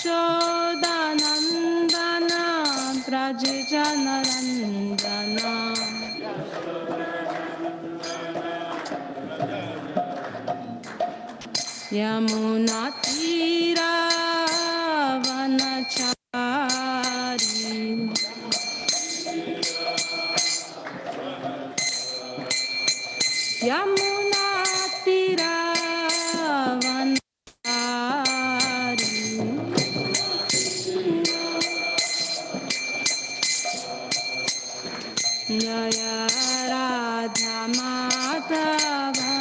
Yashodanandana Prajajanarandana Yamunatira Vanachari Yamunatira Vanachari Jaya Radha Madhava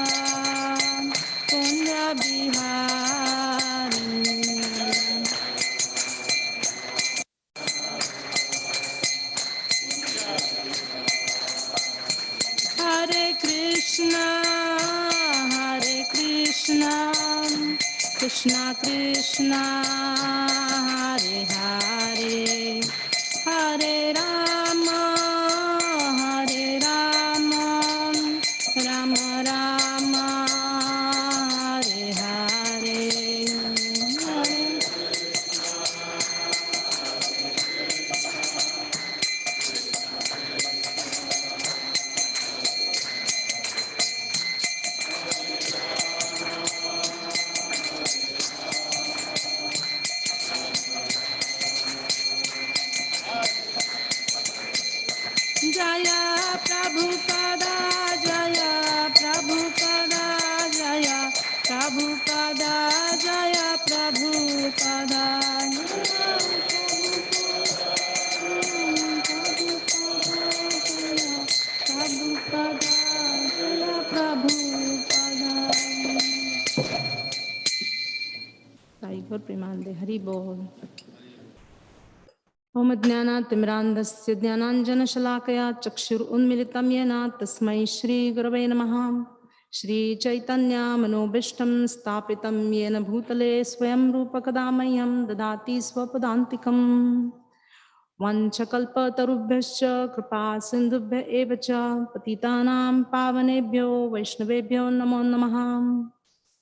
Kunda Bihari Hare Krishna Krishna Krishna Hare Hare Hare Rama Rama Rama Hare Hare Jaya Prabhupada Jaya Prabhupada Jaya Prabhupada Jaya Prabhupada Prabhupada Jaya Prabhupada Sai Gaur Premanande Hari Bol Om Jnana-timirandhasya Jnananjana-shalakaya Chakshur-unmilitam yena Tasmai Shri Gurave Namaha Shri Chaitanya Manobishtam Stapitam yena Bhutale Swayam Rupa Kadamayam Dadati Swapadantikam Vanchakalpatarubhyascha Kripa Sindhubhya Evacha Patitanam Pavanebhyo Vaishnavebhyo Namo Namaha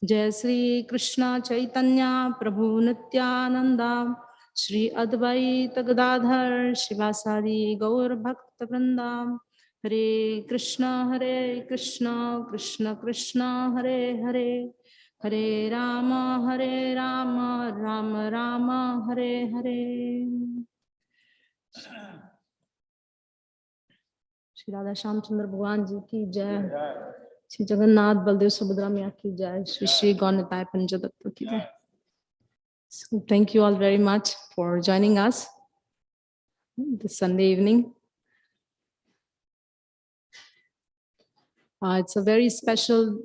Jai Sri Krishna Chaitanya Prabhu Nityananda Shri Advaita Gadadhar Shivasari Gaur Bhakta Vrinda Hare Krishna Krishna Krishna Hare Hare Hare Rama Rama Rama Hare Hare Shri Radha Shyamchandra Bhagwan Ji ki Jai Shri Jagannath Baldev Subhadra Maya ki Jai Shri Shri Gaunitai Panchatattva ki Jai. So thank you all very much for joining us this Sunday evening. It's a very special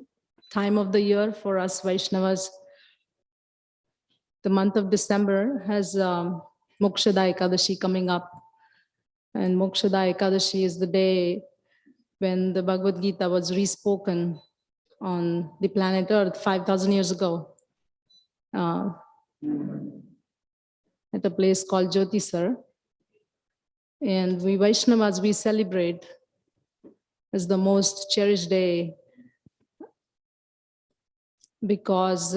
time of the year for us Vaishnavas. The month of December has Mokshada Ekadashi coming up. And Mokshada Ekadashi is the day when the Bhagavad Gita was respoken on the planet Earth 5,000 years ago. At a place called Jyotisar. And we Vaishnavas, we celebrate as the most cherished day because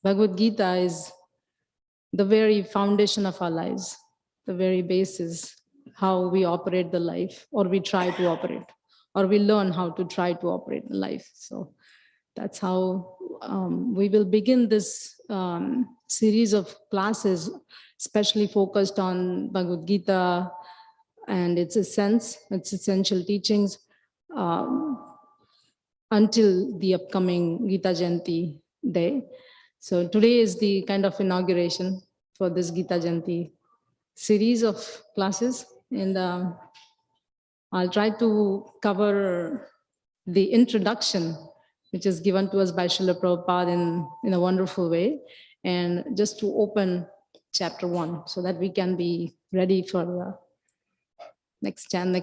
Bhagavad Gita is the very foundation of our lives, the very basis, how we operate the life, or we try to operate, or we learn how to try to operate the life. So that's how we will begin this series of classes, especially focused on Bhagavad Gita and its essence, its essential teachings, until the upcoming Gita Jayanti day. So today is the kind of inauguration for this Gita Jayanti series of classes, and I'll try to cover the introduction which is given to us by Srila Prabhupada in a wonderful way, and just to open chapter 1 so that we can be ready for the next time,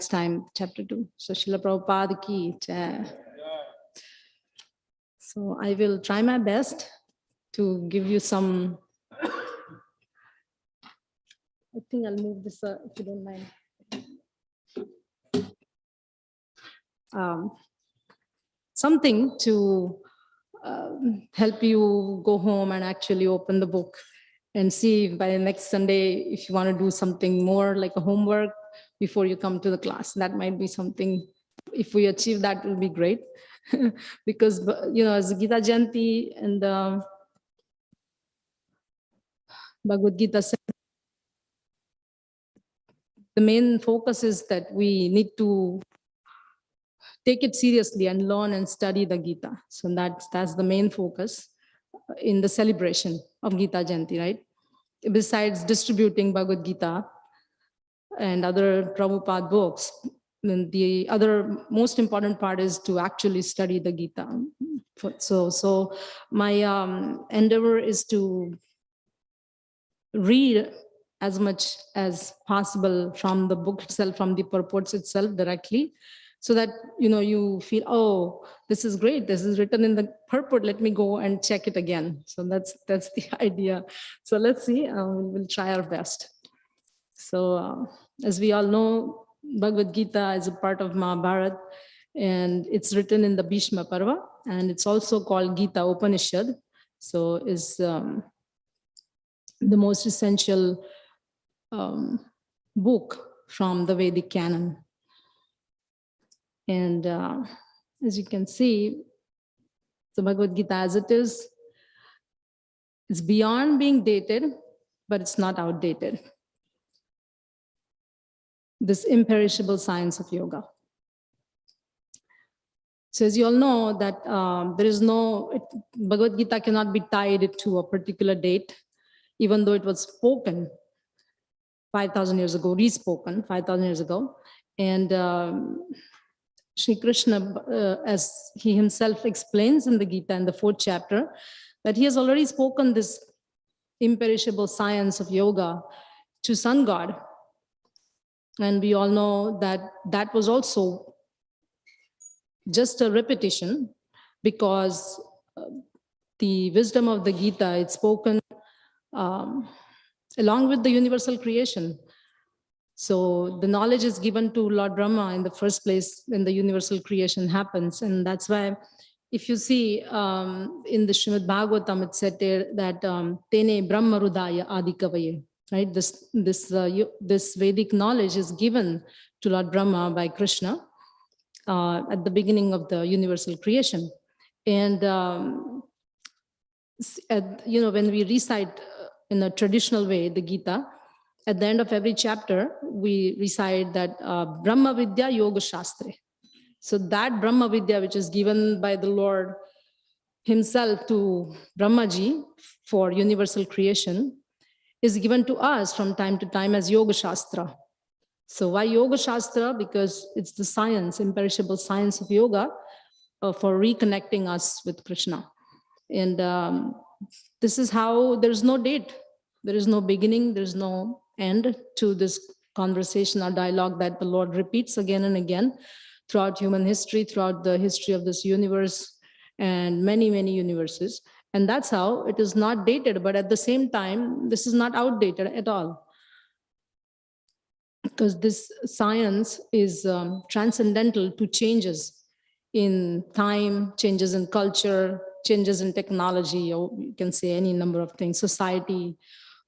chapter 2. So Srila Prabhupada ki jai. So I will try my best to give you some, I think I'll move this if you don't mind. Something to help you go home and actually open the book and see by next Sunday if you want to do something more like a homework before you come to the class. That might be something. If we achieve that, it will be great. Because as Gita Jayanti and Bhagavad Gita said, the main focus is that we need to take it seriously and learn and study the Gita. So that's the main focus in the celebration of Gita Jayanti, right? Besides distributing Bhagavad Gita and other Prabhupada books, then the other most important part is to actually study the Gita. So my endeavor is to read as much as possible from the book itself, from the purports itself directly, so that you feel, oh, this is great, this is written in the purport, let me go and check it again. So that's the idea. So let's see, we'll try our best. So as we all know, Bhagavad Gita is a part of Mahabharata, and it's written in the Bhishma Parva, and it's also called Gita Upanishad. So is the most essential book from the Vedic Canon. And as you can see, the Bhagavad Gita as it is, it's beyond being dated, but it's not outdated. This imperishable science of yoga. So as you all know that Bhagavad Gita cannot be tied to a particular date, even though it was spoken 5,000 years ago, re-spoken 5,000 years ago. And Sri Krishna, as he himself explains in the Gita in the 4th chapter, that he has already spoken this imperishable science of yoga to sun god. And we all know that that was also just a repetition, because the wisdom of the Gita, it's spoken along with the universal creation. So the knowledge is given to Lord Brahma in the first place when the universal creation happens. And that's why, if you see in the Srimad Bhagavatam, it said there that Tene Brahma Rudaya Adikavaye, right? This Vedic knowledge is given to Lord Brahma by Krishna at the beginning of the universal creation. And when we recite in a traditional way the Gita, at the end of every chapter, we recite that Brahma Vidya Yoga Shastre. So that Brahma Vidya, which is given by the Lord himself to Brahmaji for universal creation, is given to us from time to time as Yoga Shastra. So why Yoga Shastra? Because it's the science, imperishable science of yoga for reconnecting us with Krishna. And this is how there's no date. There is no beginning, there's no end to this conversation or dialogue that the Lord repeats again and again throughout human history, throughout the history of this universe and many, many universes. And that's how it is not dated, but at the same time, this is not outdated at all. Because this science is transcendental to changes in time, changes in culture, changes in technology, or you can say any number of things, society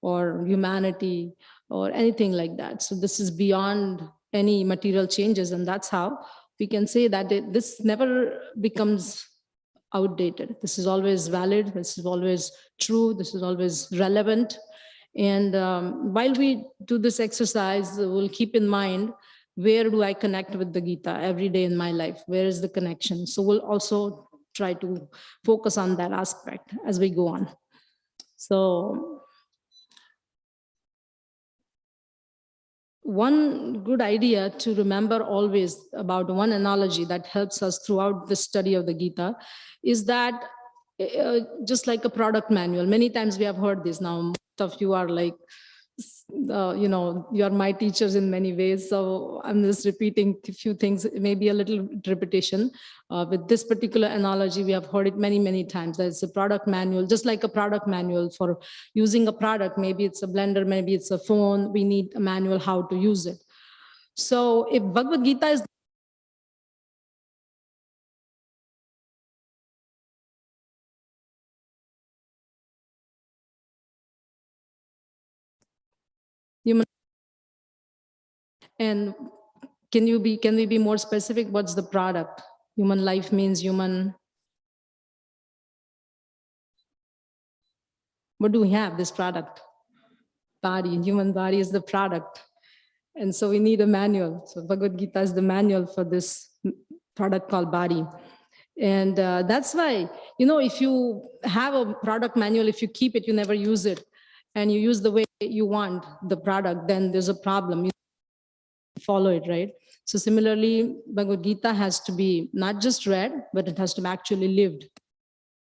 or humanity or anything like that. So this is beyond any material changes, and that's how we can say that this never becomes outdated. This is always valid, this is always true, this is always relevant. And while we do this exercise, we'll keep in mind, where do I connect with the Gita every day in my life? Where is the connection? So we'll also try to focus on that aspect as we go on. So one good idea to remember always about one analogy that helps us throughout the study of the Gita is that just like a product manual, many times we have heard this. Now, most of you are like, you are my teachers in many ways. So I'm just repeating a few things, maybe a little repetition. With this particular analogy, we have heard it many, many times. That it's a product manual, just like a product manual for using a product. Maybe it's a blender, maybe it's a phone. We need a manual how to use it. So if Bhagavad Gita is Human. And can we be more specific? What's the product? Human life means human. What do we have? This product. Body. Human body is the product. And so we need a manual. So Bhagavad Gita is the manual for this product called body. And that's why, if you have a product manual, if you keep it, you never use it, and you use the way you want the product, then there's a problem. You follow it, right? So similarly, Bhagavad Gita has to be not just read, but it has to be actually lived.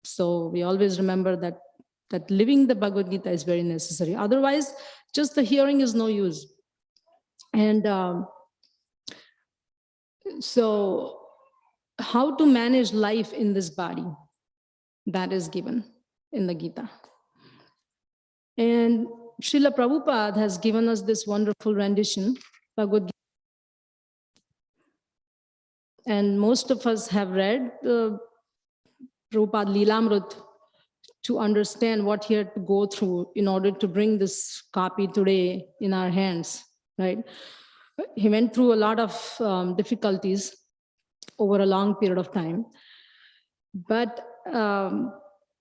So we always remember that living the Bhagavad Gita is very necessary. Otherwise, just the hearing is no use. And so how to manage life in this body, that is given in the Gita. And Srila Prabhupada has given us this wonderful rendition, Bhagavad Gita. And most of us have read the Prabhupada Lilamrut to understand what he had to go through in order to bring this copy today in our hands, right? He went through a lot of difficulties over a long period of time. But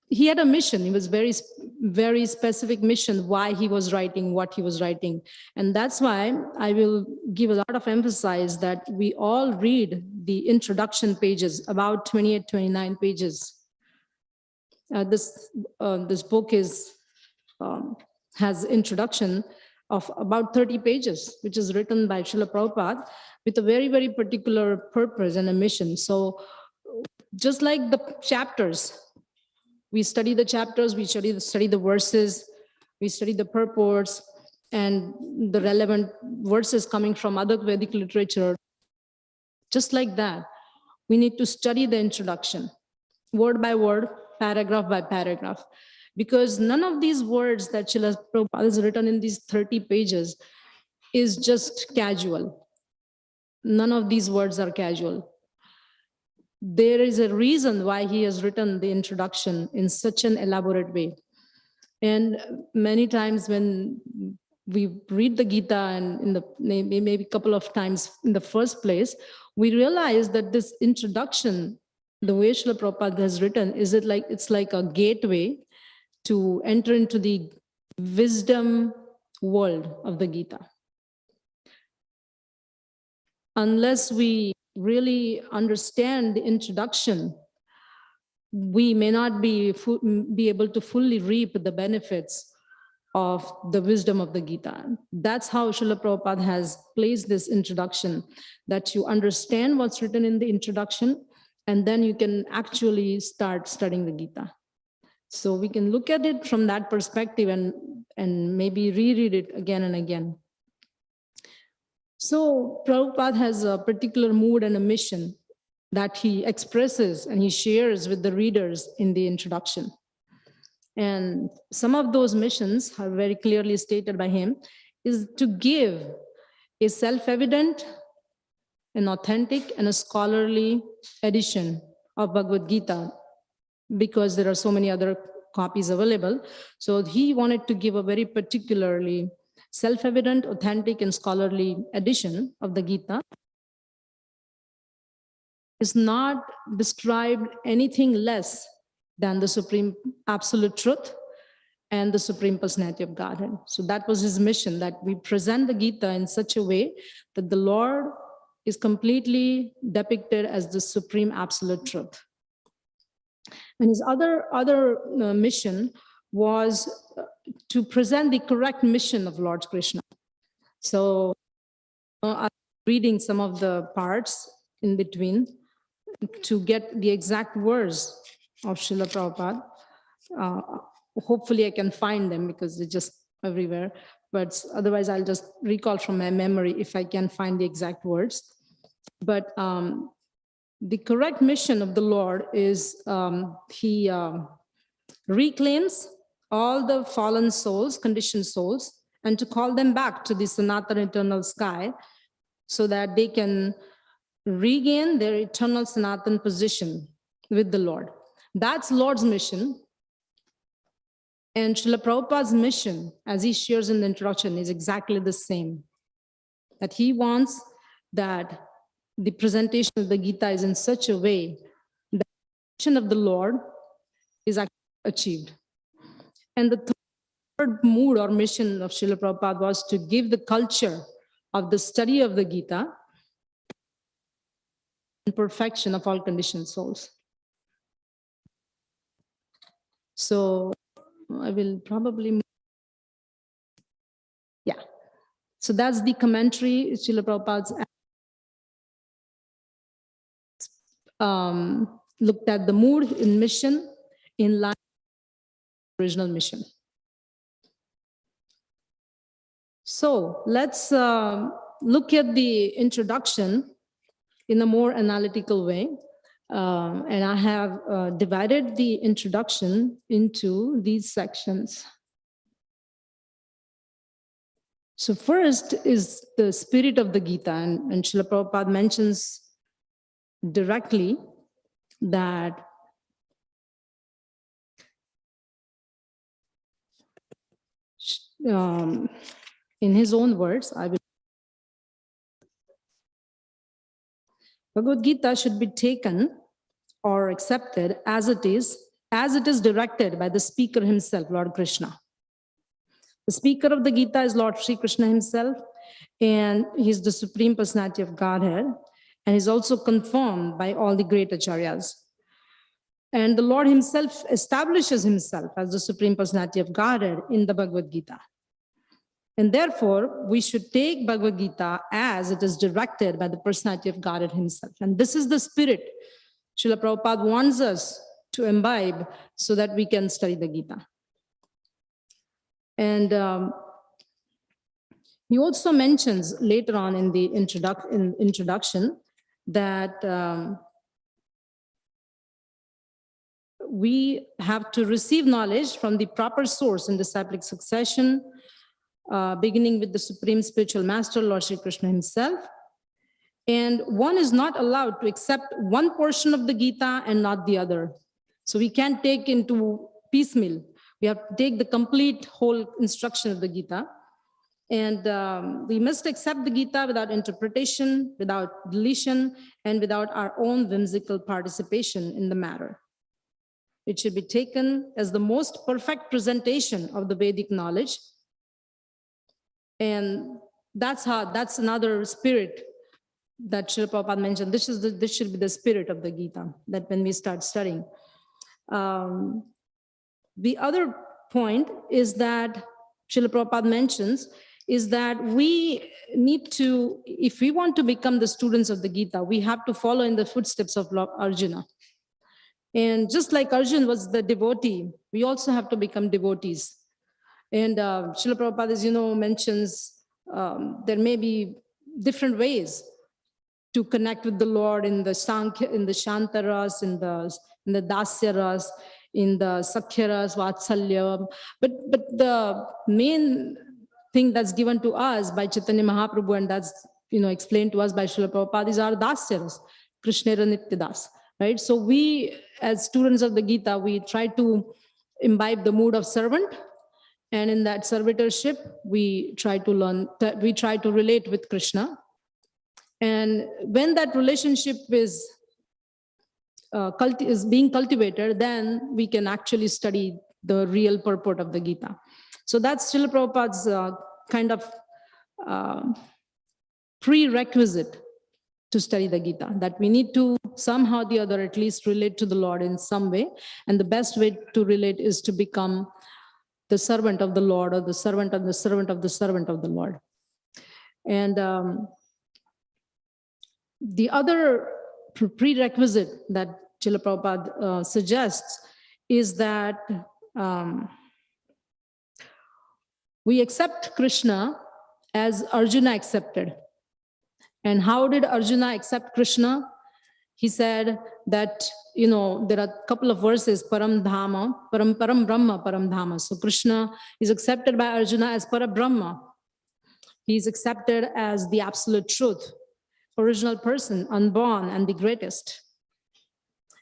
he had a mission. It was very, very specific mission why he was writing what he was writing. And that's why I will give a lot of emphasis that we all read the introduction pages, about 28, 29 pages. This book has introduction of about 30 pages, which is written by Srila Prabhupada with a very, very particular purpose and a mission. So just like the chapters, we study the chapters, we study the verses, we study the purports and the relevant verses coming from other Vedic literature. Just like that, we need to study the introduction, word by word, paragraph by paragraph, because none of these words that Srila Prabhupada has written in these 30 pages is just casual. None of these words are casual. There is a reason why he has written the introduction in such an elaborate way. And many times when we read the Gita and in the maybe a couple of times in the first place, we realize that this introduction, the way Srila Prabhupada has written, it's like a gateway to enter into the wisdom world of the Gita. Unless we really understand the introduction, we may not be able to fully reap the benefits of the wisdom of the Gita. That's how Srila Prabhupada has placed this introduction, that you understand what's written in the introduction, and then you can actually start studying the Gita. So we can look at it from that perspective and maybe reread it again and again. So Prabhupada has a particular mood and a mission that he expresses and he shares with the readers in the introduction. And some of those missions are very clearly stated by him, is to give a self-evident, an authentic, and a scholarly edition of Bhagavad Gita, because there are so many other copies available. So he wanted to give a very particularly self-evident, authentic, and scholarly edition of the Gita. Is not described anything less than the Supreme Absolute Truth and the Supreme Personality of Godhead. So that was his mission, that we present the Gita in such a way that the Lord is completely depicted as the Supreme Absolute Truth. And his other mission was to present the correct mission of Lord Krishna. So I'm reading some of the parts in between to get the exact words of Srila Prabhupada. Hopefully I can find them because they're just everywhere, but otherwise I'll just recall from my memory if I can find the exact words. But the correct mission of the Lord is he reclaims all the fallen souls, conditioned souls, and to call them back to the Sanatana eternal sky so that they can regain their eternal Sanatana position with the Lord. That's Lord's mission. And Srila Prabhupada's mission, as he shares in the introduction, is exactly the same. That he wants that the presentation of the Gita is in such a way that the mission of the Lord is actually achieved. And the third mood or mission of Srila Prabhupada was to give the culture of the study of the Gita and perfection of all conditioned souls. So I will probably, yeah. So that's the commentary, Srila Prabhupada's looked at the mood in mission in line with the original mission. So let's look at the introduction in a more analytical way. And I have divided the introduction into these sections. So first is the spirit of the Gita, and Srila Prabhupada mentions directly that in his own words, Bhagavad Gita should be taken or accepted as it is directed by the speaker himself, Lord Krishna. The speaker of the Gita is Lord Sri Krishna himself, and he's the Supreme Personality of Godhead, and he's also confirmed by all the great acharyas. And the Lord himself establishes himself as the Supreme Personality of Godhead in the Bhagavad Gita. And therefore, we should take Bhagavad Gita as it is directed by the Personality of Godhead himself. And this is the spirit Srila Prabhupada wants us to imbibe so that we can study the Gita. And he also mentions later on in the introduction that we have to receive knowledge from the proper source in disciplic succession, beginning with the Supreme Spiritual Master, Lord Sri Krishna himself. And one is not allowed to accept one portion of the Gita and not the other. So we can't take into piecemeal. We have to take the complete whole instruction of the Gita. And we must accept the Gita without interpretation, without deletion, and without our own whimsical participation in the matter. It should be taken as the most perfect presentation of the Vedic knowledge. And that's another spirit that Srila Prabhupada mentioned. This should be the spirit of the Gita, that when we start studying. The other point is that Srila Prabhupada mentions is that we need to, if we want to become the students of the Gita, we have to follow in the footsteps of Lord Arjuna. And just like Arjuna was the devotee, we also have to become devotees. And Srila Prabhupada, as you know, mentions there may be different ways to connect with the Lord in the Sankhya, in the Shantaras, in the Dasyaras, in the Sakhyaras, Vatsalya. But the main thing that's given to us by Chaitanya Mahaprabhu, and that's explained to us by Srila Prabhupada, is our Dasyaras, Krishnera Nityadas. Right? So we, as students of the Gita, we try to imbibe the mood of servant. And in that servitorship, we try to learn, that we try to relate with Krishna. And when that relationship is being cultivated, then we can actually study the real purport of the Gita. So that's Srila Prabhupada's kind of prerequisite to study the Gita, that we need to somehow or the other at least relate to the Lord in some way. And the best way to relate is to become the servant of the Lord, or the servant of the servant of the servant of the Lord. And the other prerequisite that Srila Prabhupada suggests is that we accept Krishna as Arjuna accepted. And how did Arjuna accept Krishna? He said that, there are a couple of verses, Param Dhama, Param Brahma, Param Dhama. So Krishna is accepted by Arjuna as Para Brahma. He is accepted as the absolute truth, original person, unborn, and the greatest.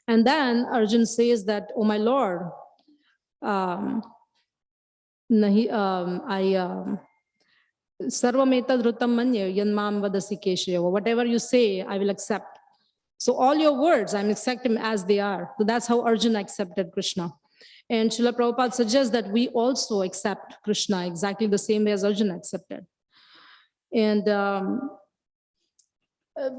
And then Arjuna says that, oh my Lord, nahi, Sarvametad Rutam Manye, Yanmam Vadasi Keshaya. Whatever you say, I will accept. So all your words, I'm accepting as they are. So that's how Arjuna accepted Krishna. And Srila Prabhupada suggests that we also accept Krishna exactly the same way as Arjuna accepted. And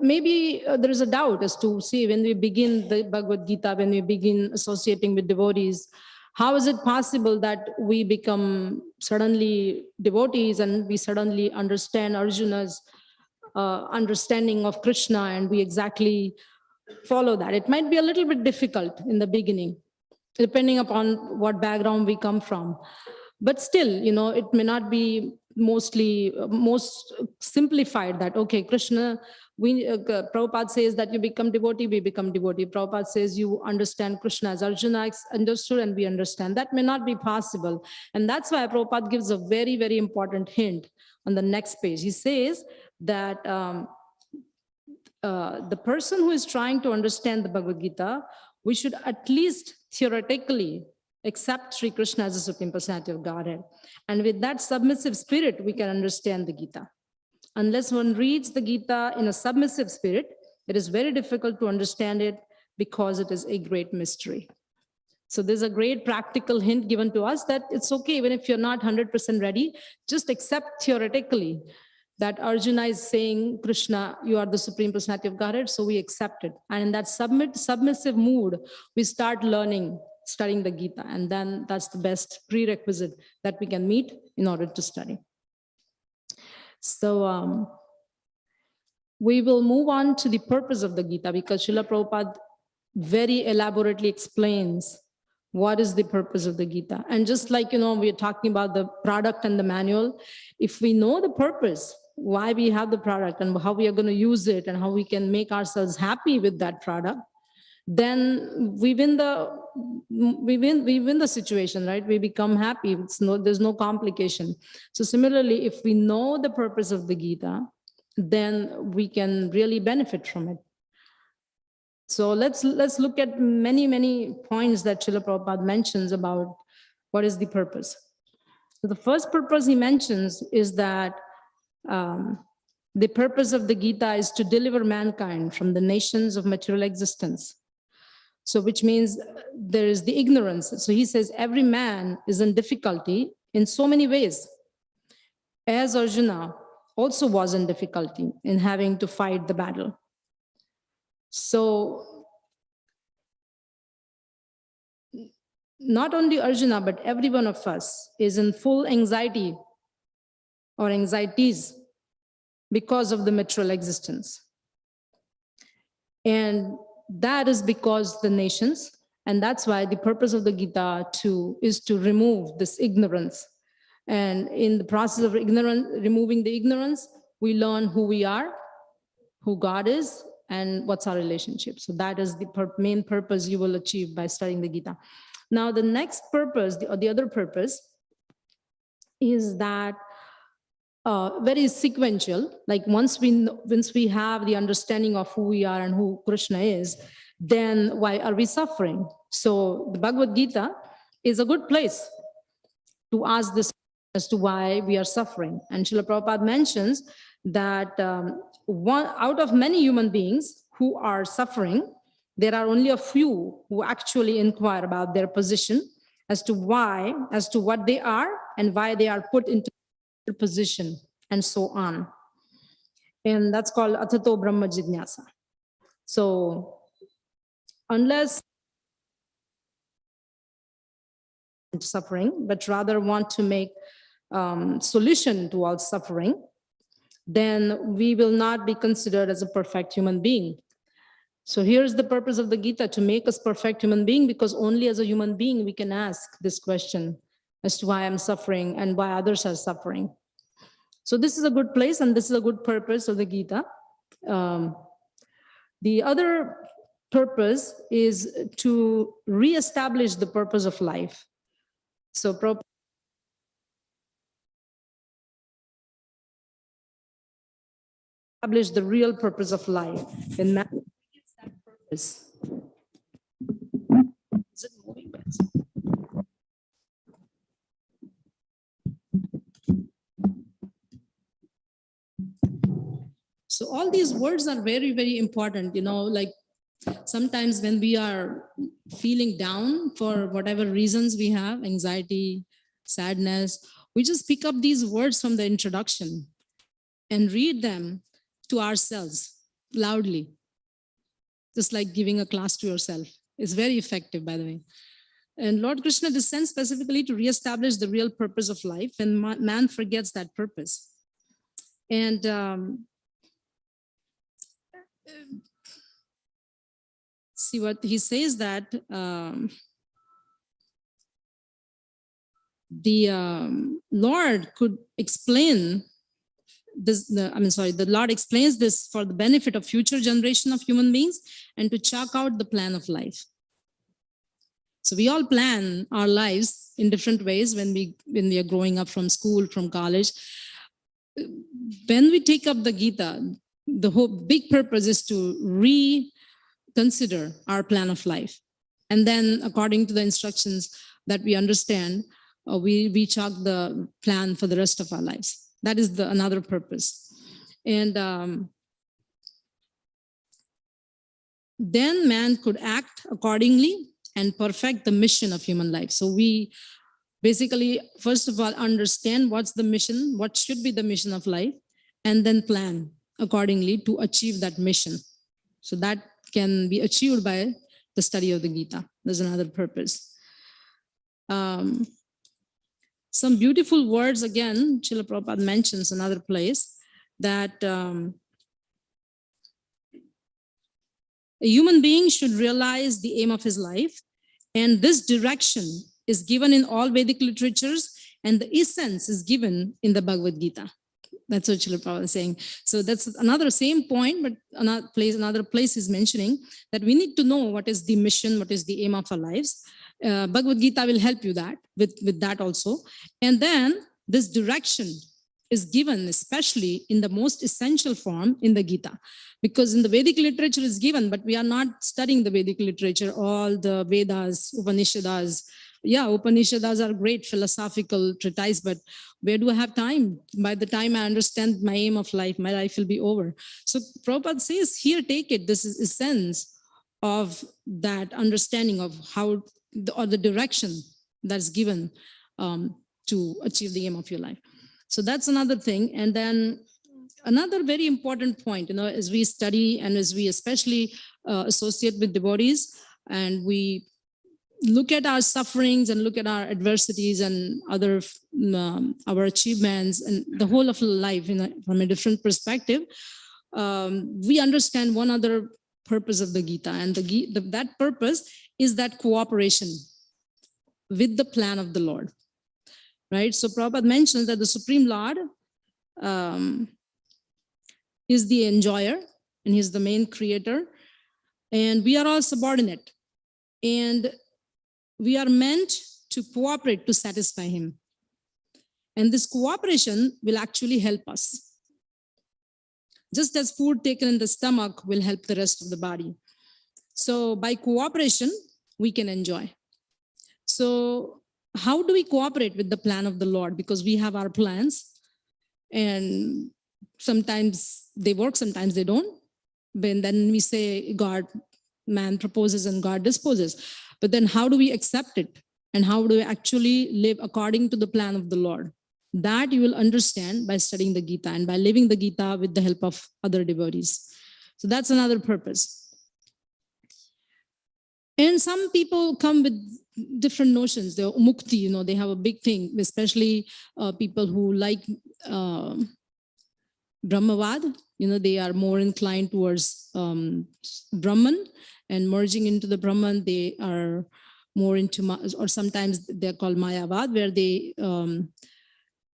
maybe there is a doubt as to, see, when we begin the Bhagavad Gita, when we begin associating with devotees, how is it possible that we become suddenly devotees and we suddenly understand Arjuna's understanding of Krishna and we exactly follow that? It might be a little bit difficult in the beginning, depending upon what background we come from. But still, it may not be most simplified that, okay, Krishna, Prabhupada says that you become devotee, we become devotee. Prabhupada says you understand Krishna as Arjuna understood and we understand. That may not be possible. And that's why Prabhupada gives a very, very important hint on the next page. He says that the person who is trying to understand the Bhagavad Gita, we should at least theoretically accept Sri Krishna as the Supreme Personality of Godhead. And with that submissive spirit, we can understand the Gita. Unless one reads the Gita in a submissive spirit, it is very difficult to understand it because it is a great mystery. So there's a great practical hint given to us that it's okay, even if you're not 100% ready, just accept theoretically that Arjuna is saying, Krishna, you are the Supreme Personality of Godhead, so we accept it. And in that submissive mood, we start studying the Gita, and then that's the best prerequisite that we can meet in order to study. So we will move on to the purpose of the Gita, because Srila Prabhupada very elaborately explains what is the purpose of the Gita. And just like, we're talking about the product and the manual, if we know the purpose, why we have the product and how we are going to use it and how we can make ourselves happy with that product, then we win the situation, right? We become happy. There's no complication. So similarly, if we know the purpose of the Gita, then we can really benefit from it. So let's look at many points that Srila Prabhupada mentions about what is the purpose. So the first purpose he mentions is that the purpose of the Gita is to deliver mankind from the nations of material existence. So which means there is the ignorance. So he says every man is in difficulty in so many ways, as Arjuna also was in difficulty in having to fight the battle. So not only Arjuna, but every one of us is in full anxiety or anxieties because of the material existence. And that is because the nations, and that's why the purpose of the Gita is to remove this ignorance. And in the process of removing the ignorance, we learn who we are, who God is, and what's our relationship. So that is the main purpose you will achieve by studying the Gita. Now, the next purpose, the other purpose, is that very sequential. Like once we have the understanding of who we are and who Krishna is, then why are we suffering? So the Bhagavad Gita is a good place to ask this as to why we are suffering. And Srila Prabhupada mentions that one out of many human beings who are suffering, there are only a few who actually inquire about their position as to what they are and why they are put into their position and so on. And that's called Atato Brahma Jignasa. So unless suffering, but rather want to make solution to all suffering, then we will not be considered as a perfect human being. So here's the purpose of the Gita, to make us perfect human being, because only as a human being we can ask this question as to why I'm suffering and why others are suffering. So this is a good place, and this is a good purpose of the Gita. The other purpose is to reestablish the purpose of life. So establish the real purpose of life. And that purpose. Is it moving? all these words are very, very important, like sometimes when we are feeling down for whatever reasons we have, anxiety, sadness, we just pick up these words from the introduction and read them to ourselves loudly, just like giving a class to yourself. It's very effective, by the way. And Lord Krishna descends specifically to reestablish the real purpose of life, and man forgets that purpose. And see what he says, that the Lord could explain this, the Lord explains this for the benefit of future generation of human beings and to chalk out the plan of life. So we all plan our lives in different ways when we are growing up from school, from college. When we take up the Gita, the whole big purpose is to reconsider our plan of life. And then according to the instructions that we understand, we chalk the plan for the rest of our lives. That is another purpose. And then man could act accordingly and perfect the mission of human life. So we basically, first of all, understand what's the mission, what should be the mission of life, and then plan accordingly to achieve that mission. So that can be achieved by the study of the Gita. There's another purpose. Some beautiful words, again, Srila Prabhupada mentions another place, that a human being should realize the aim of his life, and this direction is given in all Vedic literatures, and the essence is given in the Bhagavad Gita. That's what Srila Prabhupada is saying. So that's another same point, but another place is mentioning that we need to know what is the mission, what is the aim of our lives. Bhagavad Gita will help you with that also. And then this direction is given especially in the most essential form in the Gita, because in the Vedic literature is given, but we are not studying the Vedic literature, all the Vedas, Upanishads. Yeah, Upanishads are great philosophical treatise, but where do I have time? By the time I understand my aim of life, my life will be over. So Prabhupada says, here, take it. This is essence of that understanding of how the direction that's given to achieve the aim of your life. So that's another thing. And then another very important point, as we study and as we especially associate with devotees, and we look at our sufferings and look at our adversities and other our achievements and the whole of life from a different perspective, we understand one other purpose of the Gita, and that purpose is that cooperation with the plan of the Lord, right? So Prabhupada mentions that the Supreme Lord is the enjoyer, and he's the main creator, and we are all subordinate, and we are meant to cooperate to satisfy him. And this cooperation will actually help us. Just as food taken in the stomach will help the rest of the body. So by cooperation, we can enjoy. So how do we cooperate with the plan of the Lord? Because we have our plans, and sometimes they work, sometimes they don't. But then we say man proposes and God disposes. But then how do we accept it? And how do we actually live according to the plan of the Lord? That you will understand by studying the Gita and by living the Gita with the help of other devotees. So that's another purpose. And some people come with different notions. They're mukti, they have a big thing, especially people who like Brahmavad. They are more inclined towards Brahman, and merging into the Brahman, they are more into, or sometimes they're called Mayavad, where they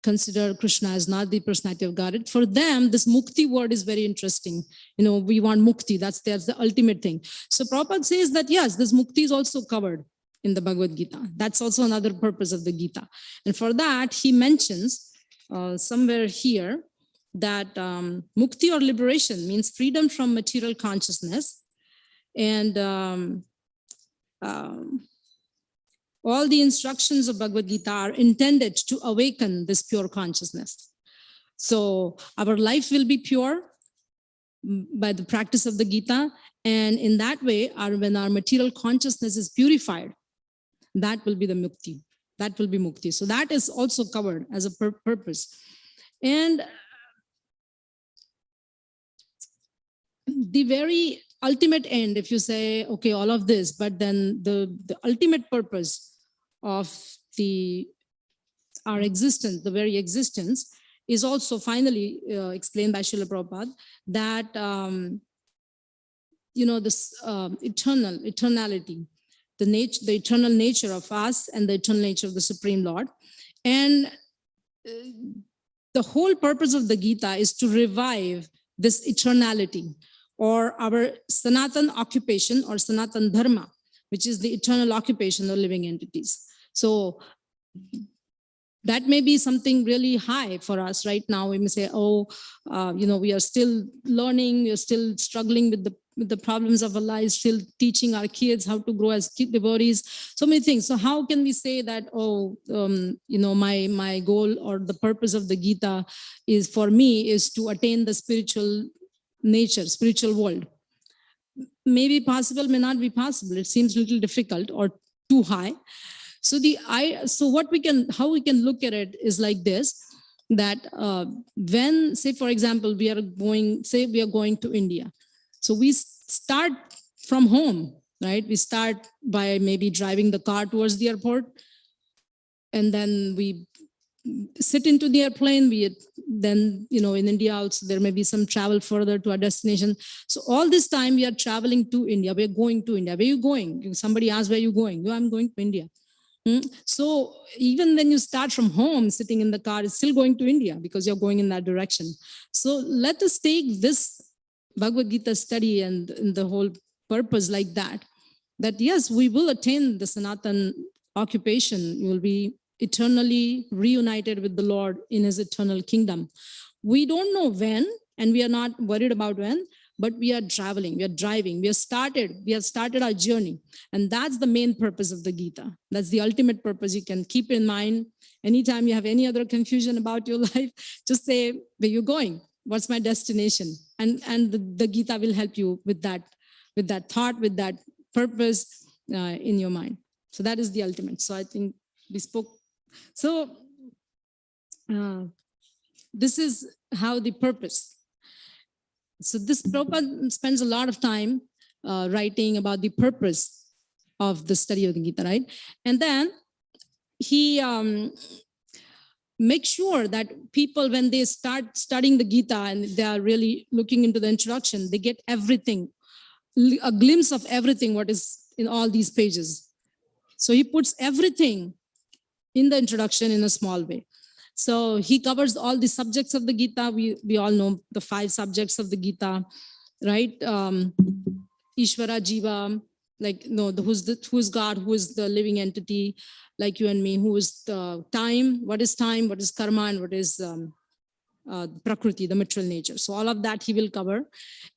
consider Krishna as not the personality of Godhead. For them, this mukti word is very interesting. We want mukti, that's the ultimate thing. So Prabhupada says that yes, this mukti is also covered in the Bhagavad Gita. That's also another purpose of the Gita. And for that, he mentions somewhere here that mukti or liberation means freedom from material consciousness. And all the instructions of Bhagavad Gita are intended to awaken this pure consciousness. So our life will be pure, by the practice of the Gita. And in that way, when our material consciousness is purified, that will be the mukti. That will be mukti. So that is also covered as a purpose. And the very ultimate end, if you say, okay, all of this, but then the ultimate purpose of our existence, the very existence, is also finally explained by Srila Prabhupada, that this eternality, the eternal nature of us and the eternal nature of the Supreme Lord. And the whole purpose of the Gita is to revive this eternality, or our Sanatan occupation, or Sanatan Dharma, which is the eternal occupation of living entities. So that may be something really high for us right now. We may say, we are still learning, we are still struggling with the problems of our lives, still teaching our kids how to grow as devotees, so many things. So how can we say that, my goal or the purpose of the Gita is to attain the spiritual nature, spiritual world? Maybe possible, may not be possible. It seems a little difficult or too high. So how we can look at it is like this, that when, say, for example, we are going to India. So we start from home, right? We start by maybe driving the car towards the airport, and then we sit into the airplane. Then, in India also, there may be some travel further to our destination. So all this time we are traveling to India. We are going to India. Where are you going? Somebody asks, where are you going? I'm going to India. So even when you start from home, sitting in the car, it's still going to India because you're going in that direction. So let us take this Bhagavad Gita study and the whole purpose like that yes, we will attain the Sanatan occupation. You will be eternally reunited with the Lord in his eternal kingdom. We don't know when, and we are not worried about when, but we are traveling, we are driving, we have started our journey. And that's the main purpose of the Gita. That's the ultimate purpose. You can keep in mind anytime you have any other confusion about your life, just say, where you going? What's my destination? And the Gita will help you with that thought, with that purpose in your mind. So that is the ultimate. So I think we spoke. So this is how the purpose. So this Prabhupada spends a lot of time writing about the purpose of the study of the Gita, right? And then he makes sure that people, when they start studying the Gita and they are really looking into the introduction, they get everything, a glimpse of everything what is in all these pages. So he puts everything in the introduction in a small way. So he covers all the subjects of the Gita. We all know the 5 subjects of the Gita, right? Ishvara, Jiva, who's God, who is the living entity, like you and me, who is the time, what is karma, and what is prakriti, the material nature. So all of that he will cover.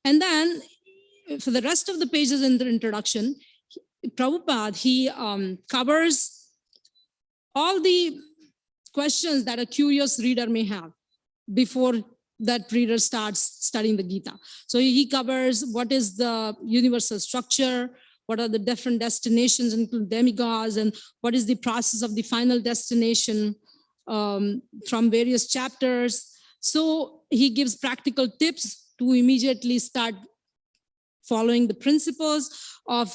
And then for the rest of the pages in the introduction, Prabhupada, he covers all the questions that a curious reader may have before that reader starts studying the Gita. So he covers what is the universal structure, what are the different destinations, including demigods, and what is the process of the final destination from various chapters. So he gives practical tips to immediately start following the principles of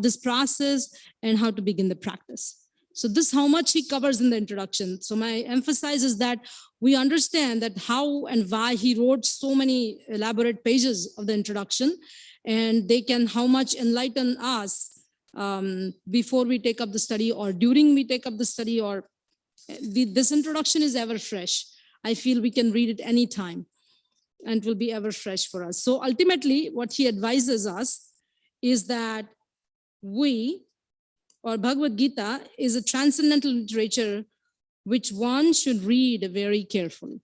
this process and how to begin the practice. So this is how much he covers in the introduction. So my emphasis is that we understand that how and why he wrote so many elaborate pages of the introduction, and they can how much enlighten us before we take up the study or during we take up the study, or this introduction is ever fresh. I feel we can read it anytime and it will be ever fresh for us. So ultimately what he advises us is that Bhagavad Gita is a transcendental literature which one should read very carefully.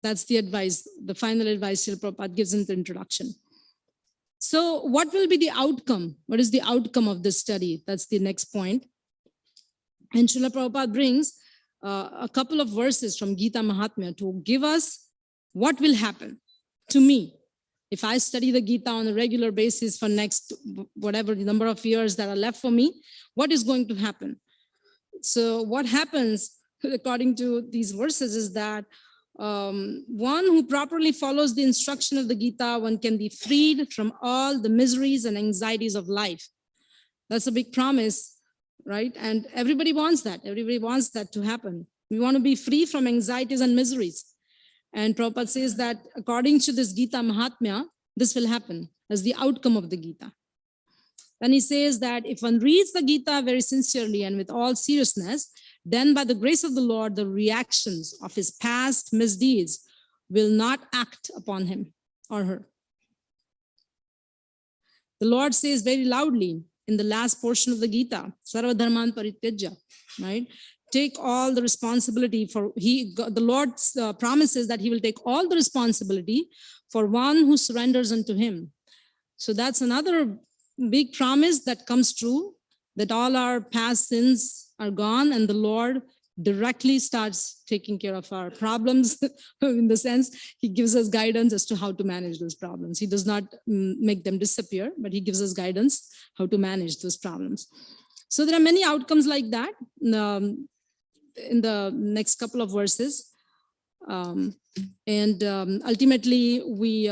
That's the advice, the final advice Srila Prabhupada gives in the introduction. So what will be the outcome? What is the outcome of this study? That's the next point. And Srila Prabhupada brings a couple of verses from Gita Mahatmya to give us what will happen to me If I study the Gita on a regular basis for next whatever the number of years that are left for me, what is going to happen? So what happens according to these verses is that one who properly follows the instruction of the Gita, one can be freed from all the miseries and anxieties of life. That's a big promise, right? And everybody wants that. Everybody wants that to happen. We want to be free from anxieties and miseries. And Prabhupada says that according to this Gita Mahatmya, this will happen as the outcome of the Gita. And he says that if one reads the Gita very sincerely and with all seriousness, then by the grace of the Lord, the reactions of his past misdeeds will not act upon him or her. The Lord says very loudly in the last portion of the Gita, Sarva Dharman Parityajya, right? Take all the responsibility for, the Lord promises that he will take all the responsibility for one who surrenders unto him. So that's another big promise that comes true, that all our past sins are gone and the Lord directly starts taking care of our problems. In the sense, he gives us guidance as to how to manage those problems. He does not make them disappear, but he gives us guidance how to manage those problems. So there are many outcomes like that in the next couple of verses. Ultimately, we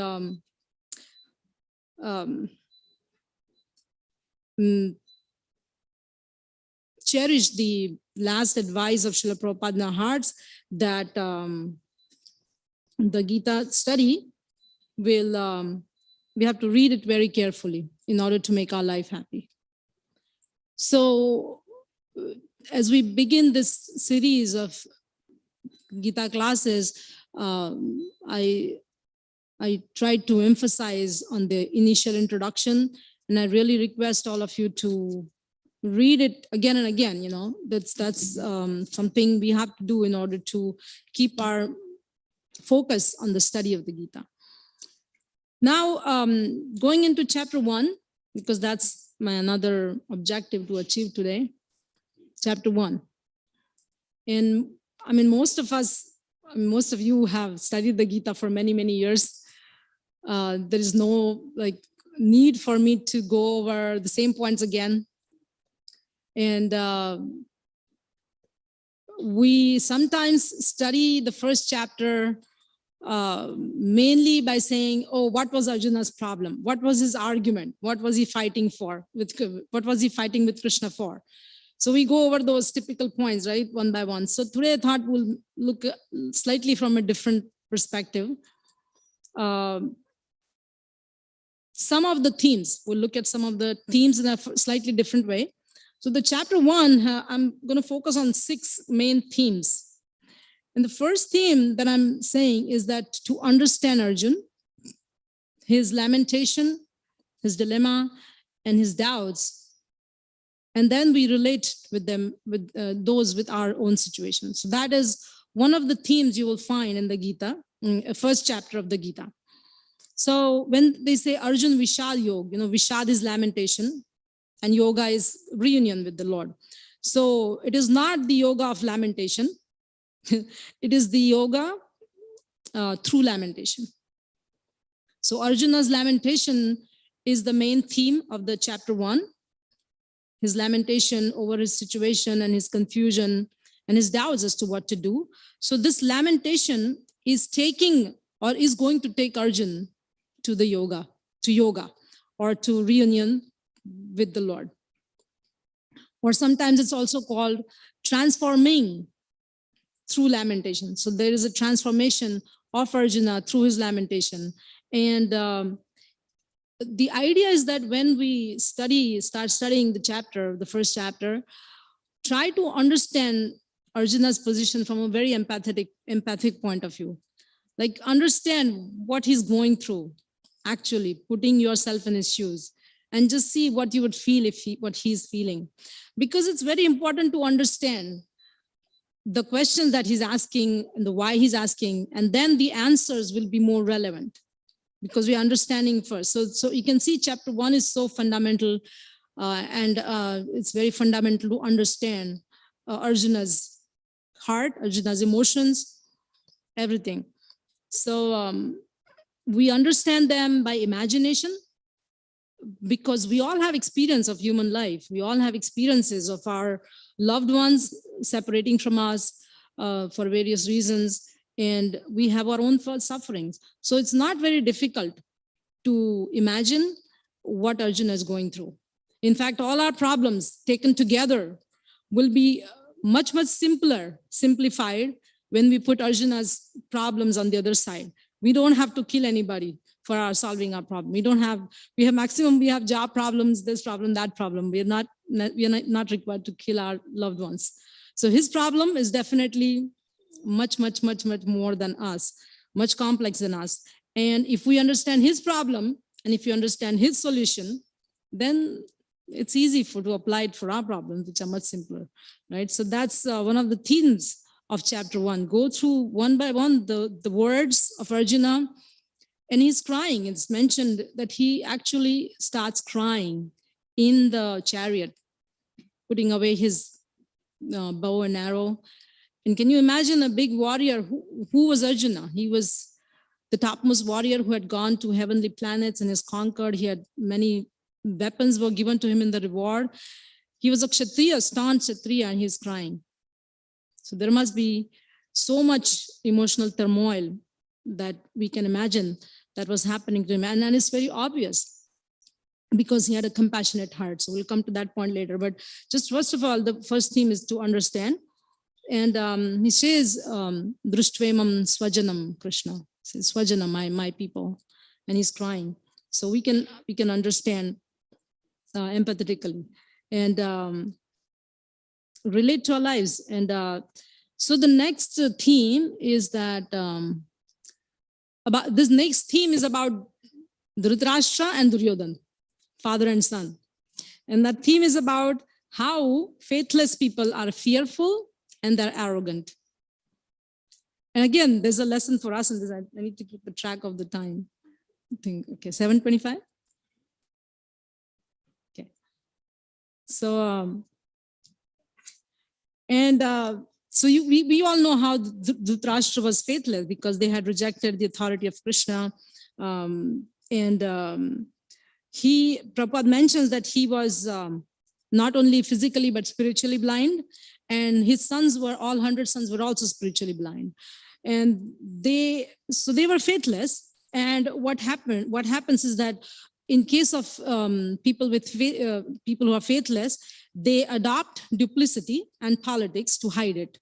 cherish the last advice of Srila Prabhupada in our hearts, that the Gita study will, we have to read it very carefully in order to make our life happy. So as we begin this series of Gita classes, I tried to emphasize on the initial introduction, and I really request all of you to read it again and again. You know, that's something we have to do in order to keep our focus on the study of the Gita. Now, going into chapter 1, because that's my another objective to achieve today. Chapter 1. And I mean, most of you have studied the Gita for many, many years. There is no need for me to go over the same points again. And we sometimes study the first chapter mainly by saying, oh, what was Arjuna's problem? What was his argument? What was he fighting for? What was he fighting with Krishna for? So we go over those typical points, right, one by one. So today I thought we'll look slightly from a different perspective. Some of the themes, we'll look at some of the themes in a slightly different way. So the chapter 1, I'm going to focus on 6 main themes. And the first theme that I'm saying is that to understand Arjuna, his lamentation, his dilemma, and his doubts, and then we relate with them, with those with our own situation. So that is one of the themes you will find in the Gita, first chapter of the Gita. So when they say Arjuna Vishal Yoga, Vishad is lamentation and yoga is reunion with the Lord. So it is not the yoga of lamentation. It is the yoga through lamentation. So Arjuna's lamentation is the main theme of the chapter 1. His lamentation over his situation and his confusion and his doubts as to what to do. So this lamentation is taking or is going to take Arjuna to the yoga, or to reunion with the Lord. Or sometimes it's also called transforming through lamentation. So there is a transformation of Arjuna through his lamentation. And the idea is that when we start studying the first chapter, try to understand Arjuna's position from a very empathic point of view. Like understand what he's going through, actually putting yourself in his shoes, and just see what you would feel what he's feeling. Because it's very important to understand the questions that he's asking and the why he's asking, and then the answers will be more relevant because we're understanding first. So you can see chapter 1 is so fundamental, and it's very fundamental to understand Arjuna's heart, Arjuna's emotions, everything. So we understand them by imagination, because we all have experience of human life. We all have experiences of our loved ones separating from us for various reasons, and we have our own sufferings. So it's not very difficult to imagine what Arjuna is going through. In fact, all our problems taken together will be much, much simplified when we put Arjuna's problems on the other side. We don't have to kill anybody for our solving our problem. We have job problems, this problem, that problem. We are not required to kill our loved ones. So his problem is definitely much, much, much, much more than us, much complex than us. And if we understand his problem, and if you understand his solution, then it's easy to apply it for our problems, which are much simpler, right? So that's one of the themes of chapter 1. Go through one by one the words of Arjuna, and he's crying. It's mentioned that he actually starts crying in the chariot, putting away his bow and arrow. And can you imagine a big warrior? Who was Arjuna? He was the topmost warrior who had gone to heavenly planets and has conquered. He had many weapons were given to him in the reward. He was a Kshatriya, staunch Kshatriya, and he's crying. So there must be so much emotional turmoil that we can imagine that was happening to him. And it's very obvious because he had a compassionate heart. So we'll come to that point later. But just first of all, the first theme is to understand. And he says, Drishtvemam Swajanam, Krishna. Says, Swajana, my people. And he's crying. So we can understand empathetically and relate to our lives. And so the next theme is that about Dhritarashtra and Duryodhana, father and son. And that theme is about how faithless people are fearful and they're arrogant. And again, there's a lesson for us in this. I need to keep the track of the time. I think, okay, 7:25. Okay. So, so we all know how Dhritarashtra was faithless because they had rejected the authority of Krishna. Prabhupada mentions that he was not only physically but spiritually blind, and his sons were, all 100 sons were also spiritually blind. And they were faithless. And what happens is that in case of people who are faithless, they adopt duplicity and politics to hide it.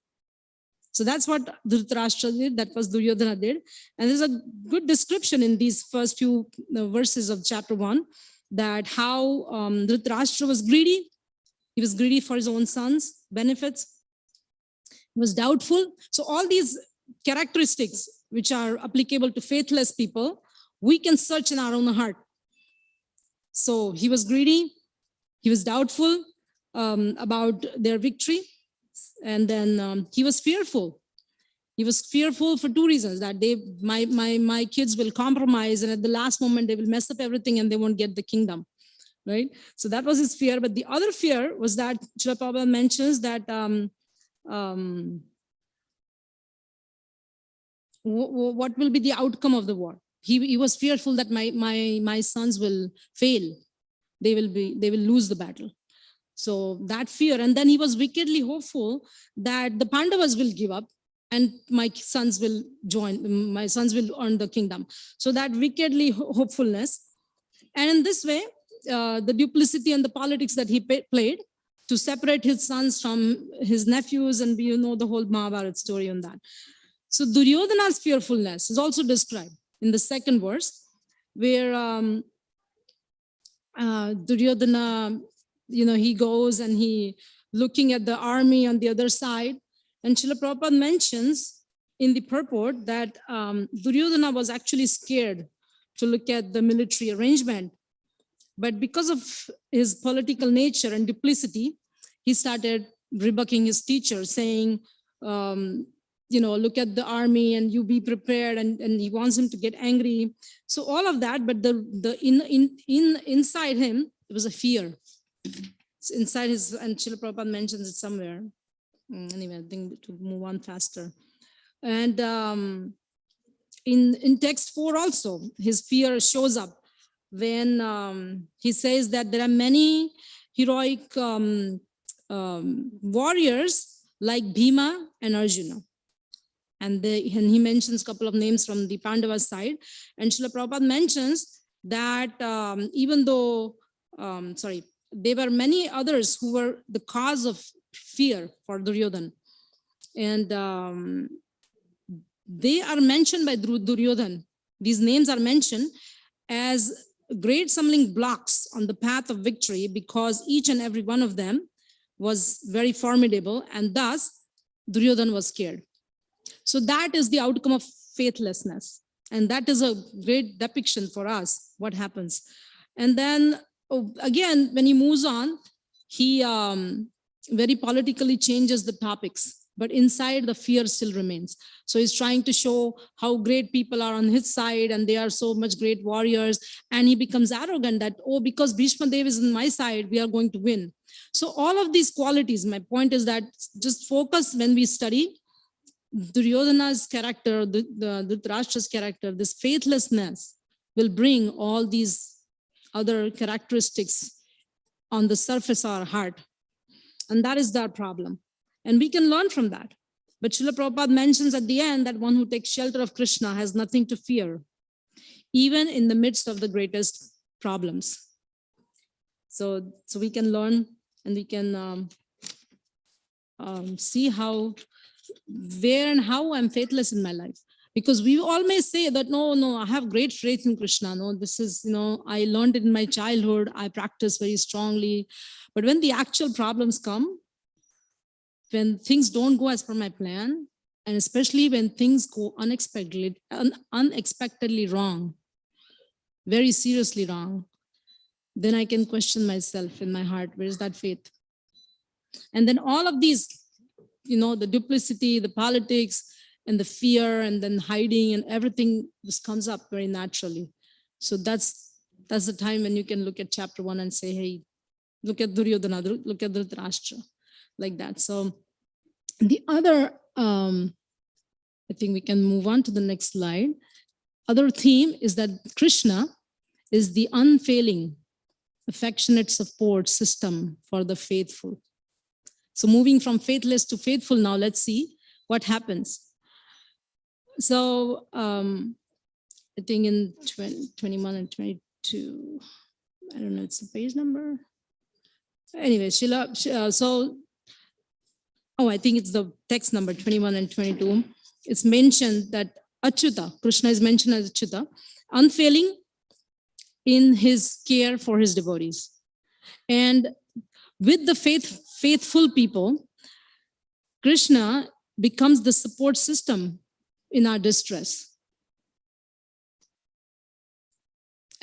So that's what Dhritarashtra did. That was Duryodhana did. And there's a good description in these first few verses of chapter 1 that how Dhritarashtra was greedy. He was greedy for his own sons' benefits. He was doubtful. So all these characteristics which are applicable to faithless people, we can search in our own heart. So he was greedy. He was doubtful about their victory. And then he was fearful. He was fearful for two reasons, that my kids will compromise and at the last moment they will mess up everything and they won't get the kingdom, right? So that was his fear. But the other fear was that Srila Prabhupada mentions that what will be the outcome of the war? He was fearful that my sons will fail. They will lose the battle. So that fear, and then he was wickedly hopeful that the Pandavas will give up and my sons will earn the kingdom. So that wickedly hopefulness. And in this way, the duplicity and the politics that he played to separate his sons from his nephews, and you know the whole Mahabharata story on that. So Duryodhana's fearfulness is also described in the second verse, where Duryodhana, he goes and he looking at the army on the other side. And Srila Prabhupada mentions in the purport that Duryodhana was actually scared to look at the military arrangement. But because of his political nature and duplicity, he started rebuking his teacher, saying, look at the army and you be prepared, and he wants him to get angry. So all of that, but inside him, it was a fear. It's inside his, and Srila Prabhupada mentions it somewhere. Anyway, I think to move on faster. And in text 4 also, his fear shows up when he says that there are many heroic warriors like Bhima and Arjuna. And he mentions a couple of names from the Pandava side. And Srila Prabhupada mentions that even though, there were many others who were the cause of fear for Duryodhana. And they are mentioned by Duryodhana. These names are mentioned as great stumbling blocks on the path of victory, because each and every one of them was very formidable, and thus Duryodhana was scared. So that is the outcome of faithlessness. And that is a great depiction for us, what happens. And then again, when he moves on, he very politically changes the topics, but inside the fear still remains. So he's trying to show how great people are on his side and they are so much great warriors. And he becomes arrogant that, oh, because Bhishma Dev is on my side, we are going to win. So all of these qualities, my point is that just focus when we study Duryodhana's character, the Dhritarashtra's character, this faithlessness will bring all these other characteristics on the surface of our heart. And that is our problem. And we can learn from that. But Srila Prabhupada mentions at the end that one who takes shelter of Krishna has nothing to fear, even in the midst of the greatest problems. So we can learn, and we can see how, where and how I'm faithless in my life. Because we all may say that, no, I have great faith in Krishna. No, this is, I learned it in my childhood. I practice very strongly. But when the actual problems come, when things don't go as per my plan, and especially when things go unexpectedly wrong, very seriously wrong, then I can question myself in my heart, where is that faith? And then all of these, the duplicity, the politics, and the fear, and then hiding, and everything just comes up very naturally. So that's the time when you can look at chapter 1 and say, hey, look at Duryodhana, look at Dhritarashtra, like that. So the other, I think we can move on to the next slide. Other theme is that Krishna is the unfailing, affectionate support system for the faithful. So moving from faithless to faithful now, let's see what happens. So I think in 21 and 22, I don't know, it's the page number. Anyway, I think it's the text number 21 and 22. It's mentioned that Achyuta, Krishna is mentioned as Achyuta, unfailing in his care for his devotees. And with the faithful people, Krishna becomes the support system in our distress.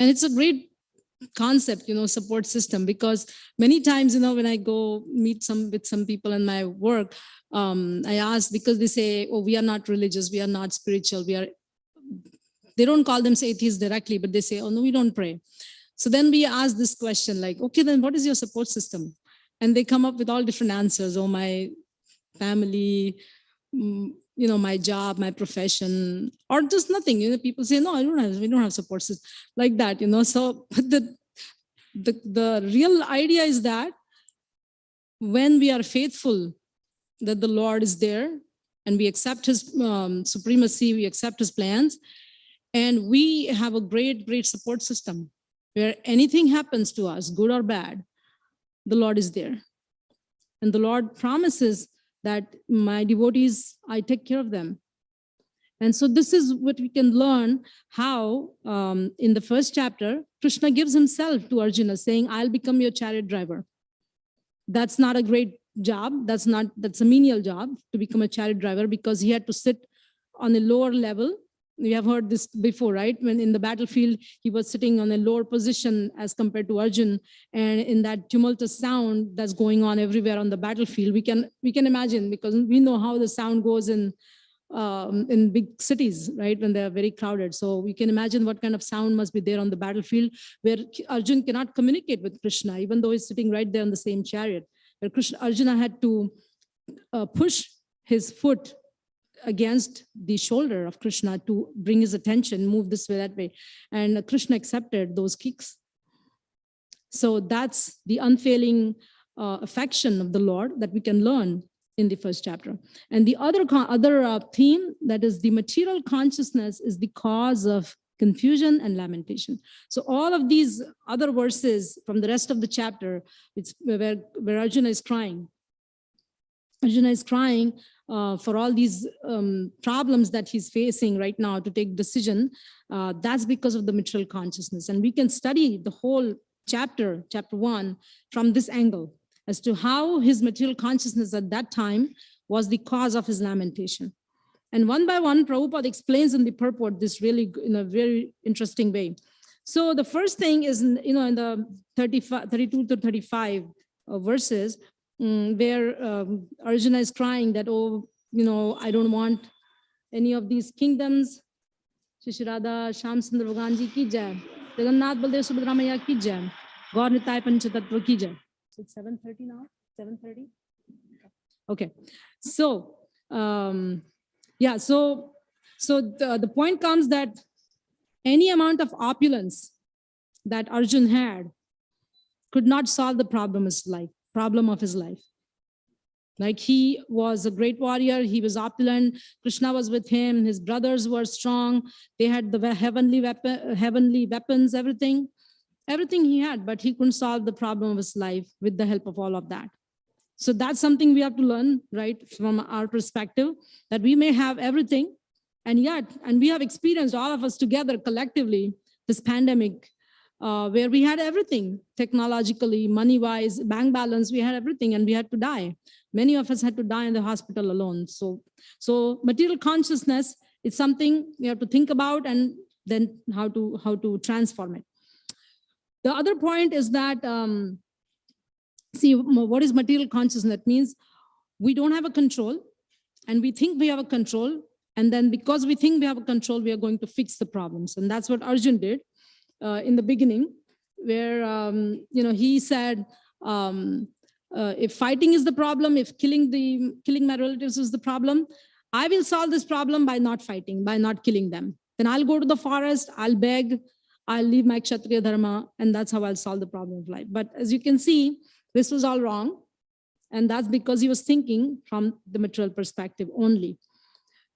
And it's a great concept, support system, because many times, when I go meet with some people in my work, I ask, because they say, oh, we are not religious, we are not spiritual, they don't call themselves atheists directly, but they say, oh no, we don't pray. So then we ask this question, like, okay, then what is your support system? And they come up with all different answers. Oh, my family, my job, my profession, or just nothing. People say, no, we don't have support system, like that. So the real idea is that when we are faithful, that the Lord is there, and we accept his supremacy, we accept his plans, and we have a great support system where anything happens to us, good or bad, the Lord is there. And the Lord promises that my devotees, I take care of them. And so this is what we can learn, how in the first chapter, Krishna gives himself to Arjuna, saying, I'll become your chariot driver. That's not a great job. That's a menial job to become a chariot driver, because he had to sit on a lower level. We have heard this before, right? When in the battlefield, he was sitting on a lower position as compared to Arjuna. And in that tumultuous sound that's going on everywhere on the battlefield, we can imagine, because we know how the sound goes in big cities, right? When they're very crowded. So we can imagine what kind of sound must be there on the battlefield, where Arjuna cannot communicate with Krishna, even though he's sitting right there on the same chariot. Where Arjuna had to push his foot against the shoulder of Krishna to bring his attention, move this way, that way. And Krishna accepted those kicks. So that's the unfailing affection of the Lord that we can learn in the first chapter. And the other theme, that is the material consciousness, is the cause of confusion and lamentation. So all of these other verses from the rest of the chapter, it's where Arjuna is crying. Arjuna is crying for all these problems that he's facing right now to take decision. That's because of the material consciousness. And we can study the whole chapter 1, from this angle, as to how his material consciousness at that time was the cause of his lamentation. And one by one, Prabhupada explains in the purport this really in a very interesting way. So the first thing is, in the 32 to 35 verses, where Arjuna is crying that, I don't want any of these kingdoms. Shishirada Shamsundar Bhagwan ji ki jai. Jagannath Baldev Subhadra Maiya ki jai. Gaur Nitai Panchatattva ki jai. So it's 7:30 now? 7:30? Okay. So, the point comes that any amount of opulence that Arjun had could not solve the problem of his life. Like, he was a great warrior, he was opulent, Krishna was with him, his brothers were strong, they had the heavenly weapons, everything he had, but he couldn't solve the problem of his life with the help of all of that. So that's something we have to learn, right, from our perspective, that we may have everything, and we have experienced, all of us together collectively, this pandemic, where we had everything, technologically, money-wise, bank balance, we had everything, and we had to die. Many of us had to die in the hospital alone. So material consciousness is something we have to think about, and then how to transform it. The other point is that, see, what is material consciousness? That means we don't have a control, and we think we have a control, and then because we think we have a control, we are going to fix the problems. And that's what Arjun did in the beginning, where he said, if fighting is the problem, if killing my relatives is the problem, I will solve this problem by not fighting, by not killing them. Then I'll go to the forest, I'll beg, I'll leave my Kshatriya dharma, and that's how I'll solve the problem of life. But as you can see, this was all wrong. And that's because he was thinking from the material perspective only.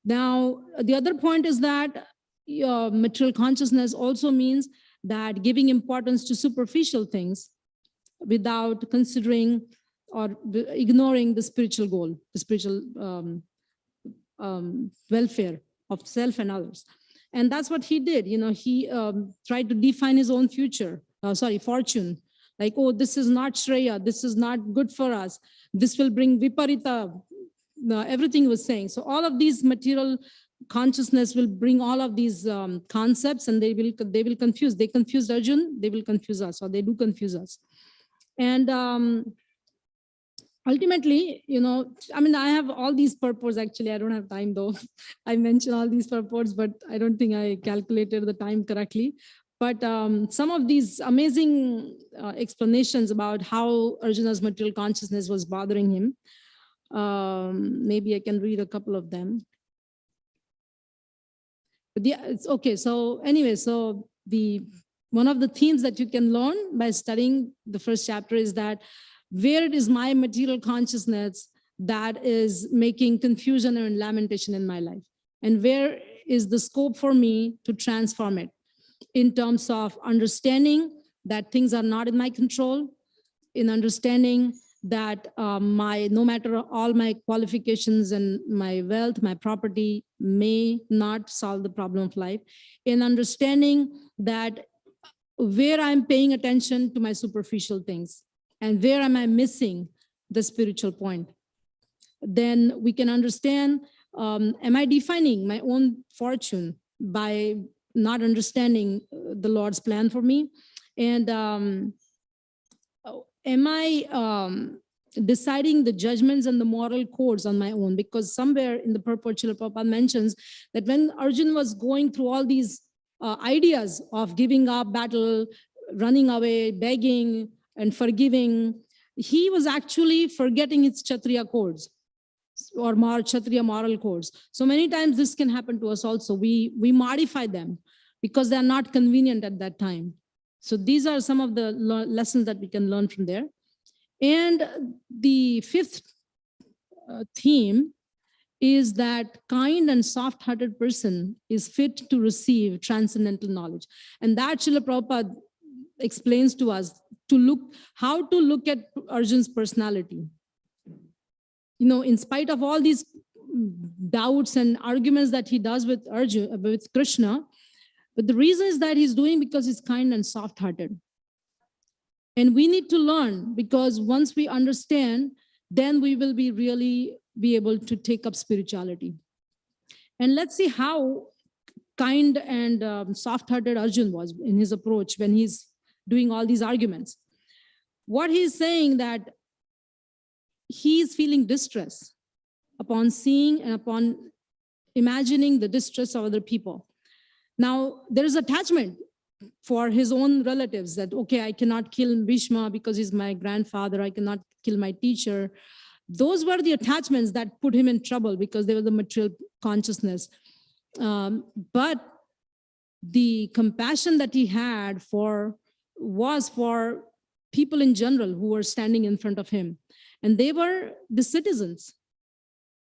Now, the other point is that material consciousness also means that giving importance to superficial things without considering or ignoring the spiritual goal, the spiritual welfare of self and others. And that's what he did. He tried to define his own fortune. Like, oh, this is not Shreya, this is not good for us, this will bring Viparita, everything he was saying. So all of these material consciousness will bring all of these concepts, and they will confuse. They confused Arjun, they will confuse us, or they do confuse us. And ultimately, I have all these purports. Actually, I don't have time though. I mentioned all these purports, but I don't think I calculated the time correctly. But some of these amazing explanations about how Arjuna's material consciousness was bothering him, maybe I can read a couple of them. But yeah, it's okay. So anyway, one of the themes that you can learn by studying the first chapter is that where it is my material consciousness that is making confusion and lamentation in my life, and where is the scope for me to transform it in terms of understanding that things are not in my control, in understanding that no matter all my qualifications and my wealth, my property may not solve the problem of life, in understanding that where I'm paying attention to my superficial things and where am I missing the spiritual point. Then we can understand, am I defining my own fortune by not understanding the Lord's plan for me? And am I deciding the judgments and the moral codes on my own? Because somewhere in the purport, Srila Prabhupada mentions that when Arjuna was going through all these ideas of giving up battle, running away, begging, and forgiving, he was actually forgetting his Kshatriya codes. or Kshatriya moral codes. So many times this can happen to us also. We modify them because they are not convenient at that time. So these are some of the lessons that we can learn from there. And the fifth theme is that kind and soft-hearted person is fit to receive transcendental knowledge. And that Srila Prabhupada explains to us how to look at Arjuna's personality. You know, in spite of all these doubts and arguments that he does with Arjuna, with Krishna, but the reason is that he's doing because he's kind and soft-hearted. And we need to learn, because once we understand, then we will really be able to take up spirituality. And let's see how kind and soft-hearted Arjuna was in his approach when he's doing all these arguments. What he's saying that he's feeling distress upon seeing and upon imagining the distress of other people. Now, there is attachment for his own relatives that, okay, I cannot kill Bhishma because he's my grandfather. I cannot kill my teacher. Those were the attachments that put him in trouble because they were the material consciousness. But the compassion that he had was for people in general who were standing in front of him. And they were the citizens.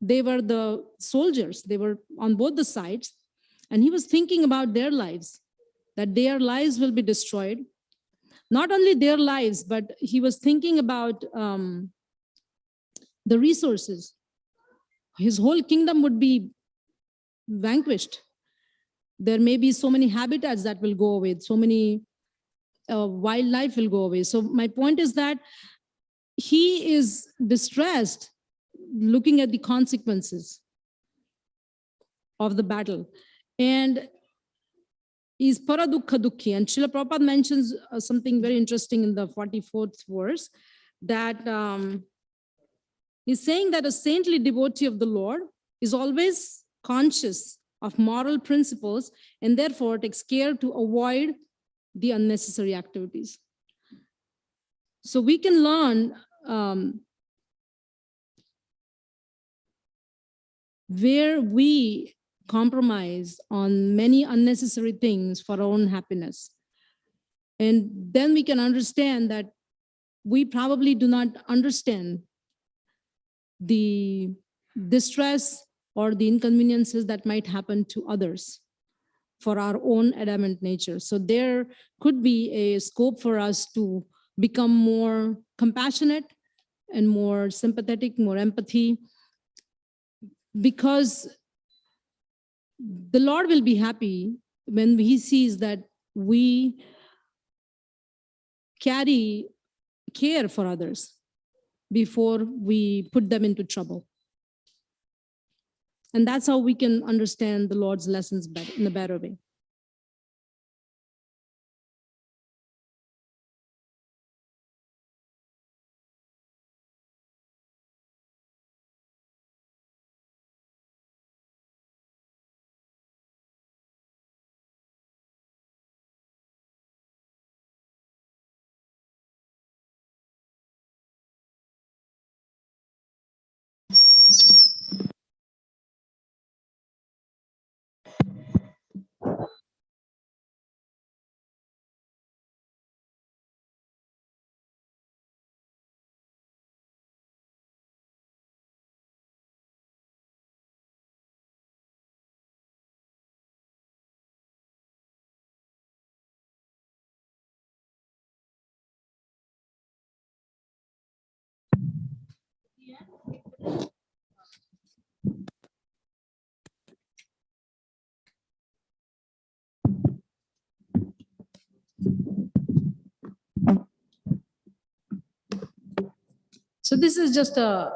They were the soldiers. They were on both the sides. And he was thinking about their lives, that their lives will be destroyed. Not only their lives, but he was thinking about the resources. His whole kingdom would be vanquished. There may be so many habitats that will go away, so many wildlife will go away. So my point is that he is distressed looking at the consequences of the battle. And is paradukha dukhi. And Srila Prabhupada mentions something very interesting in the 44th verse, that he's saying that a saintly devotee of the Lord is always conscious of moral principles and therefore takes care to avoid the unnecessary activities. So we can learn where we compromise on many unnecessary things for our own happiness. And then we can understand that we probably do not understand the distress or the inconveniences that might happen to others for our own adamant nature. So there could be a scope for us to become more compassionate and more sympathetic, more empathy, because the Lord will be happy when he sees that we carry care for others before we put them into trouble. And that's how we can understand the Lord's lessons better, in a better way. So this is just a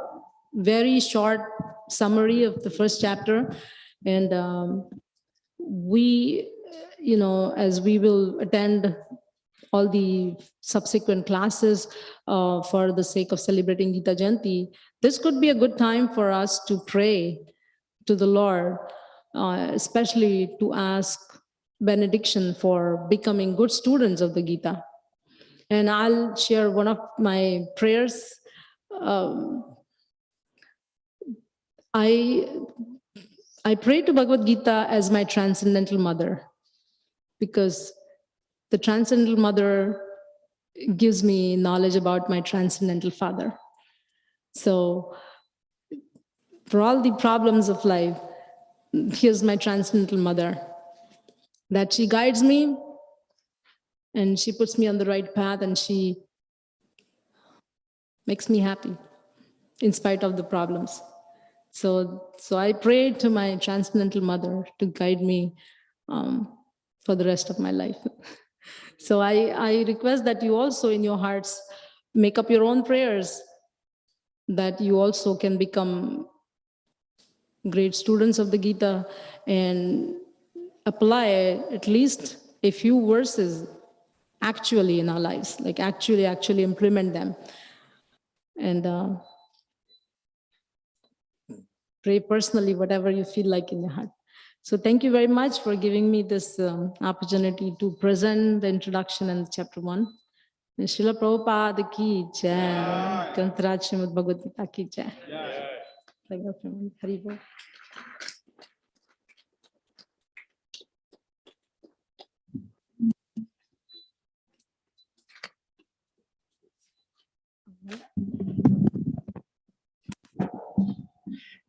very short summary of the first chapter. And we, as we will attend all the subsequent classes for the sake of celebrating Gita Jayanti, this could be a good time for us to pray to the Lord, especially to ask benediction for becoming good students of the Gita. And I'll share one of my prayers. I pray to Bhagavad Gita as my transcendental mother, because the transcendental mother gives me knowledge about my transcendental father. So for all the problems of life, here's my transcendental mother, that she guides me and she puts me on the right path and she makes me happy in spite of the problems. So I pray to my transcendental mother to guide me for the rest of my life. So I request that you also in your hearts make up your own prayers, that you also can become great students of the Gita and apply at least a few verses actually in our lives, like actually implement them. And pray personally whatever you feel like in your heart. So thank you very much for giving me this opportunity to present the introduction and chapter 1. Srila Prabhupada ki jai, Grantaraj Srimad Bhagavad Gita ki jai. Hari Bol.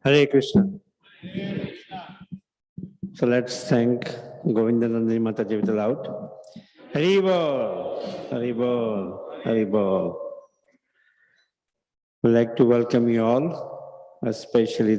Hare Krishna. So let's thank Govindanandini Mathaji with a loud Hari Bol, Hari Bol, Hari Bol. We'd like to welcome you all, especially